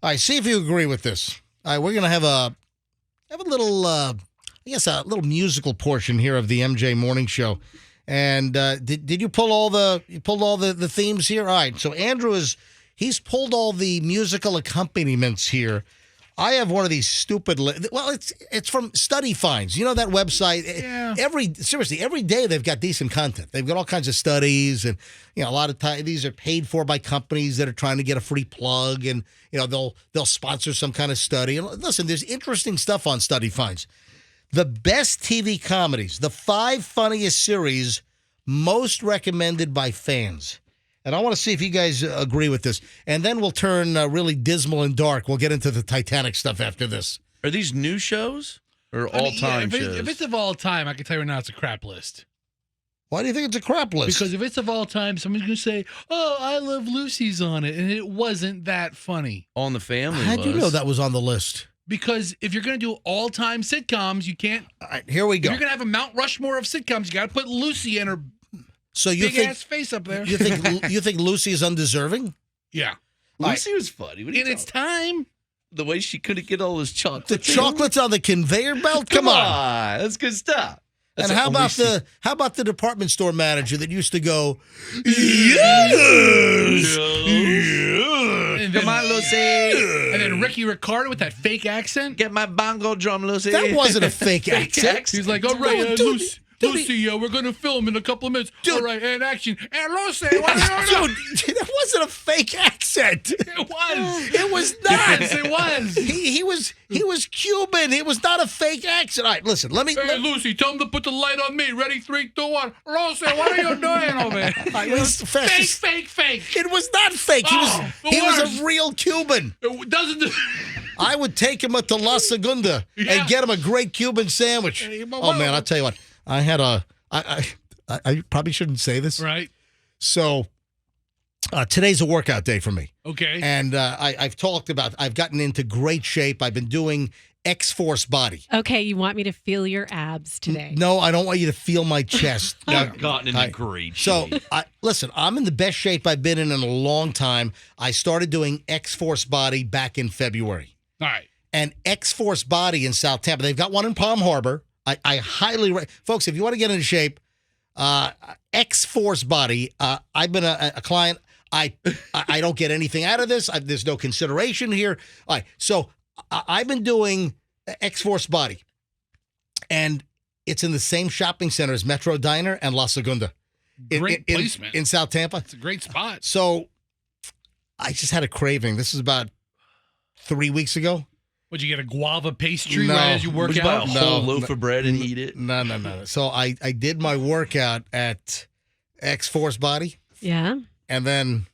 All right, see if you agree with this. All right, we're gonna have a little, I guess, a little musical portion here of the MJ Morning Show. And did you pull all the themes here? All right, so Andrew he's pulled all the musical accompaniments here. I have one of these stupid. Well, it's from Study Finds. You know that website. Yeah. Every day they've got decent content. They've got all kinds of studies, and a lot of times these are paid for by companies that are trying to get a free plug, and they'll sponsor some kind of study. And listen, there's interesting stuff on Study Finds. The best TV comedies, the 5 funniest series most recommended by fans. And I want to see if you guys agree with this. And then we'll turn really dismal and dark. We'll get into the Titanic stuff after this. Are these new shows or all-time shows? If it's of all time, I can tell you right now it's a crap list. Why do you think it's a crap list? Because if it's of all time, someone's going to say, "Oh, I Love Lucy's on it," and it wasn't that funny. All in the Family How'd you know that was on the list? Because if you're going to do all-time sitcoms, you can't. All right, here we go. If you're going to have a Mount Rushmore of sitcoms, you got to put Lucy in her big ass face up there. You think Lucy is undeserving? Yeah. Lucy was funny. In its time. The way she couldn't get all those chocolates. The chocolates on the conveyor belt? Come on. That's good stuff. And how about the department store manager that used to go, yes, and then, come on, Lucy. And then Ricky Ricardo with that fake accent. Get my bongo drum, Lucy. that wasn't a fake accent. He's like, all right, Lucy, we're going to film in a couple of minutes. All right, and action. And Lucy, what are you doing? Dude, that wasn't a fake accent. It was. It was not. Yes, it was. He was Cuban. It was not a fake accent. All right, listen, Hey, Lucy, tell him to put the light on me. Ready, 3, 2, 1. Lucy, what are you doing over there? Fake. It was not fake. He was a real Cuban. It doesn't. I would take him to La Segunda and get him a great Cuban sandwich. Oh, man, I'll tell you what. I had I probably shouldn't say this. Right. So today's a workout day for me. Okay. And I've gotten into great shape. I've been doing X-Force Body. Okay, you want me to feel your abs today? No, I don't want you to feel my chest. I've gotten into great shape. So, listen, I'm in the best shape I've been in a long time. I started doing X-Force Body back in February. All right. And X-Force Body in South Tampa. They've got one in Palm Harbor. I highly folks, if you want to get into shape, X-Force Body. I've been a client. I don't get anything out of this. There's no consideration here. All right, so I've been doing X-Force Body, and it's in the same shopping center as Metro Diner and La Segunda. Great placement in South Tampa. It's a great spot. So I just had a craving. This is about 3 weeks ago. Would you get a guava pastry right as you work out? Buy a whole loaf of bread and eat it? No. So I did my workout at X-Force Body. Yeah. And then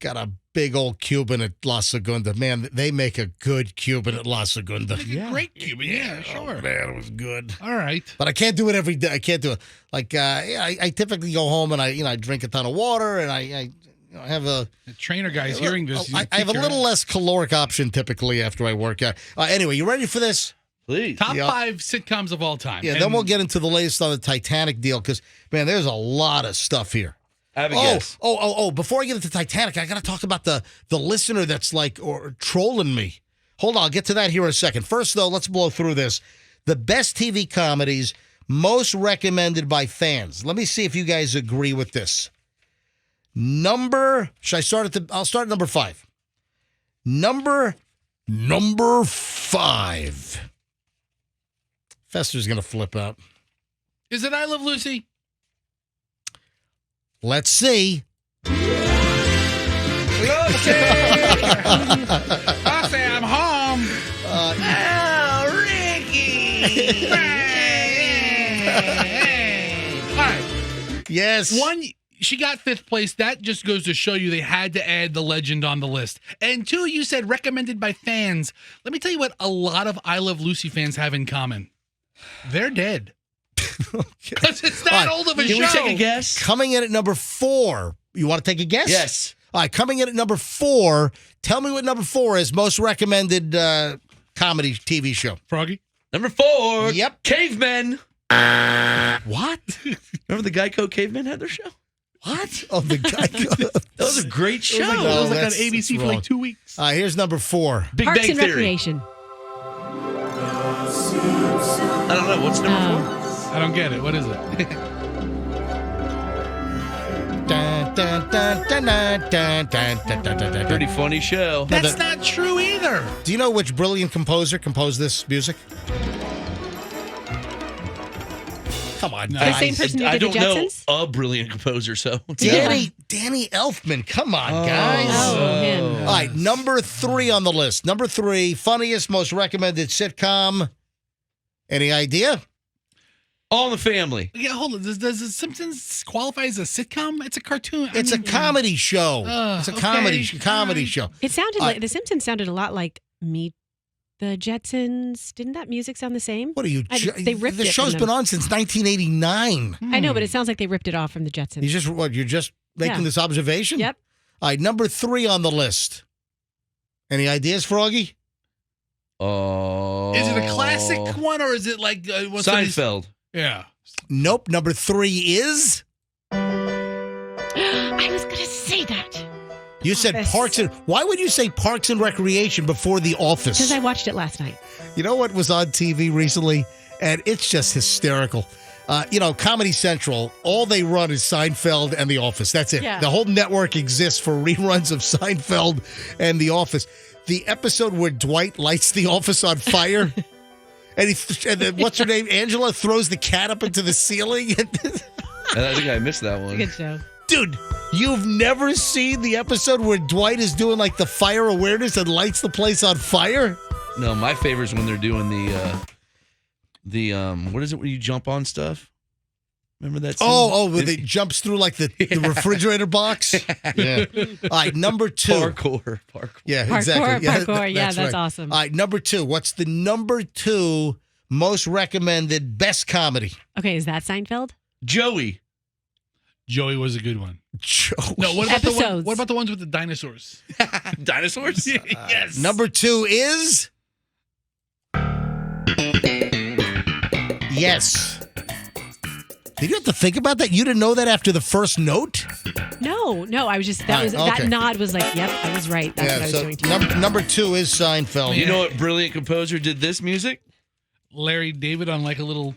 got a big old Cuban at La Segunda. Man, they make a good Cuban at La Segunda. Great Cuban. Yeah, sure. Oh, man, it was good. All right. But I can't do it every day. I can't do it. Like, I typically go home and I drink a ton of water and I have a... The trainer guy's hearing this. I have a little less caloric option typically after I work out. Anyway, you ready for this? Please. Top 5 sitcoms of all time. Yeah, then we'll get into the latest on the Titanic deal because, man, there's a lot of stuff here. I have a guess. Before I get into Titanic, I got to talk about the listener that's trolling me. Hold on, I'll get to that here in a second. First, though, let's blow through this. The best TV comedies most recommended by fans. Let me see if you guys agree with this. I'll start at number 5. Number 5. Fester's going to flip out. Is it I Love Lucy? Let's see. Lucy! I say I'm home. Oh, Ricky! All right. Yes. She got 5th place. That just goes to show you they had to add the legend on the list. And 2, you said recommended by fans. Let me tell you what a lot of I Love Lucy fans have in common. They're dead. Because it's that old of a show. Can we take a guess? Coming in at number 4. You want to take a guess? Yes. All right, coming in at number 4. Tell me what number 4 is. Most recommended comedy TV show. Froggy? Number 4. Yep. Cavemen. What? Remember the Geico Cavemen had their show? What? Oh, the guy. That was a great show. It was like on ABC for like 2 weeks. Here's number 4. Big Parks Bang and Theory. Recreation. I don't know. What's number 4? I don't get it. What is it? Dun, dun, dun, dun, dun, dun, dun, dun, dun, dun, Pretty dun. funny show. That's not true either. Do you know which brilliant composer composed this music? Come on, No. The guys. same person who I did the don't know Jetsons? a brilliant composer, so. Danny Elfman. Come on, guys. Oh, him. All right, number 3 on the list. Number 3, funniest, most recommended sitcom. Any idea? All in the Family. Yeah, hold on. Does The Simpsons qualify as a sitcom? It's a cartoon. It's a comedy show. It's a comedy okay. comedy show. It sounded I- like The Simpsons sounded a lot like Meet the Jetsons. Didn't that music sound the same? What are you? They ripped the it show's from been them. on since 1989. I know, but it sounds like they ripped it off from the Jetsons. You're just making Yeah. this observation? Yep. All right, number 3 on the list. Any ideas, Froggy? Oh. Is it a classic one or is it like what's Seinfeld. Yeah. Nope. Number 3 is. I was going to say that. You said Office. Parks and. Why would you say Parks and Recreation before The Office? Because I watched it last night. You know what was on TV recently? And it's just hysterical. Comedy Central, all they run is Seinfeld and The Office. That's it. Yeah. The whole network exists for reruns of Seinfeld and The Office. The episode where Dwight lights the office on fire, and then what's her name? Angela throws the cat up into the ceiling. I think I missed that It's a one. good show. Dude, you've never seen the episode where Dwight is doing like the fire awareness and lights the place on fire? No, my favorite is when they're doing the what is it where you jump on stuff? Remember that scene? Where it jumps through like the refrigerator box. Yeah. All right, number 2. Parkour. Yeah, Parkour, exactly. Yeah, parkour. Yeah, that's right. awesome. All right, number 2. What's the number 2 most recommended best comedy? Okay, is that Seinfeld? Joey. Joey was a good one. Joe. No, what about the one, Episodes. what about the ones with the dinosaurs? Dinosaurs? Yes. Number 2 is. Yes. Did you have to think about that? You didn't know that after the first note? No, I was just Right, okay. that nod was like, yep, I was right. That's what I was doing too. Number 2 is Seinfeld. You know what brilliant composer did this music? Larry David on like a little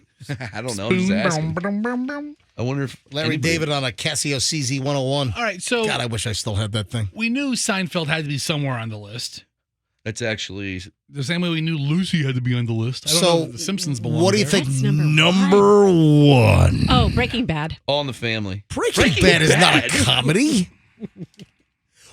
I don't know. I'm just asking. boom. I wonder if Larry anybody- David on a Casio CZ101. All right, so God, I wish I still had that thing. we knew Seinfeld had to be somewhere on the list. That's actually The same way we knew Lucy had to be on the list. I don't So, know if The Simpsons belong what do you there. think? That's number Number 1. Oh, Breaking Bad. All in the Family. Breaking Bad is not a Bad. comedy.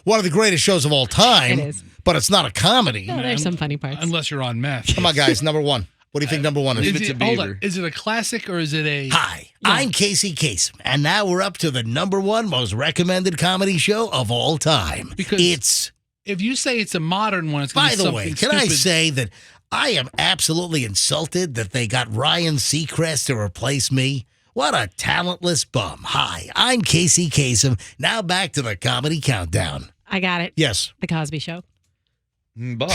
One of the greatest shows of all time. It is. But it's not a comedy. Oh, there's some funny parts. Unless you're on meth. Come on, guys. Number 1. What do you think number 1 is? Leave it to hold Beaver. on. Is it a classic or is it a Hi, I'm Casey Kasem, and now we're up to the number 1 most recommended comedy show of all time. Because it's, if you say it's a modern one, it's going by to be the way, something can I stupid. say that I am absolutely insulted that they got Ryan Seacrest to replace me? What a talentless bum. Hi, I'm Casey Kasem. Now back to the comedy countdown. I got it. Yes. The Cosby Show. Bob.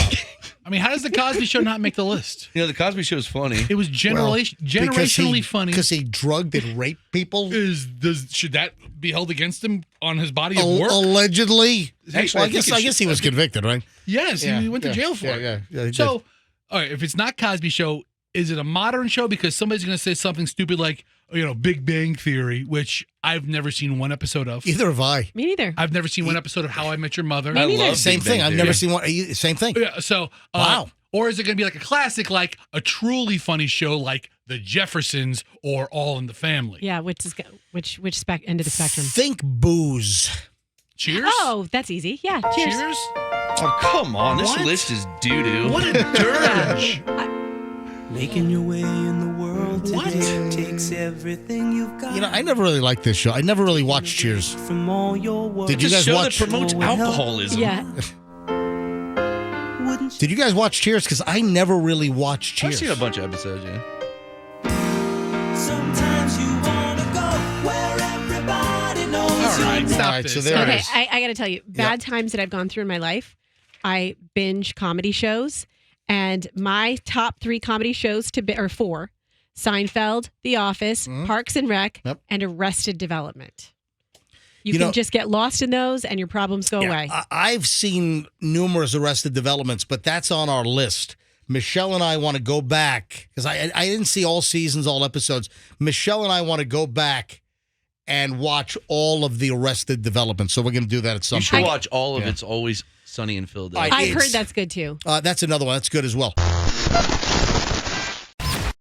I mean, how does the Cosby Show not make the list? The Cosby Show is funny. It was generationally funny. Because he drugged and raped people. Should that be held against him on his body of work? Allegedly. Actually, Well, I guess he was convicted, right? Yes, he went to jail for it. Yeah, he did. So, all right, if it's not Cosby Show, is it a modern show? Because somebody's going to say something stupid like, Big Bang Theory, which I've never seen one episode of. Either have I. Me neither. I've never seen one episode of How I Met Your Mother. Me neither. love Same Big thing. Bang I've Theory. never seen one. Same thing. Yeah, so, Wow. Or is it going to be like a classic, like a truly funny show like The Jeffersons or All in the Family? Yeah, which end of the spectrum? Think booze. Cheers? Oh, that's easy. Yeah, cheers. Cheers? Oh, come on. This What? list is doo-doo. What a dirge. Making your way in the world today What? takes everything you've got. I never really liked this show. I never really watched Cheers. From all your work. Did you It's a guys show watch? that promotes alcoholism. Yeah. Wouldn't Did you guys watch Cheers? Because I never really watched I've Cheers. seen a bunch of episodes, yeah. sometimes you wanna go where everybody knows All right, your stop All right, this. so there it Okay, is. I got to tell you, bad times that I've gone through in my life, I binge comedy shows, and my top 3 comedy shows or 4: Seinfeld, The Office, Parks and Rec, Yep. and Arrested Development. You, You can know- just get lost in those and your problems go away. I've seen numerous Arrested Developments, but that's on our list. Michelle and I want to go back because I didn't see all seasons, all episodes. Michelle and I want to go back and watch all of the Arrested Development. So we're going to do that at some You should point. watch all of Yeah. It's Always Sunny in Philadelphia. I've heard it's- that's good too. That's another one. That's good as well.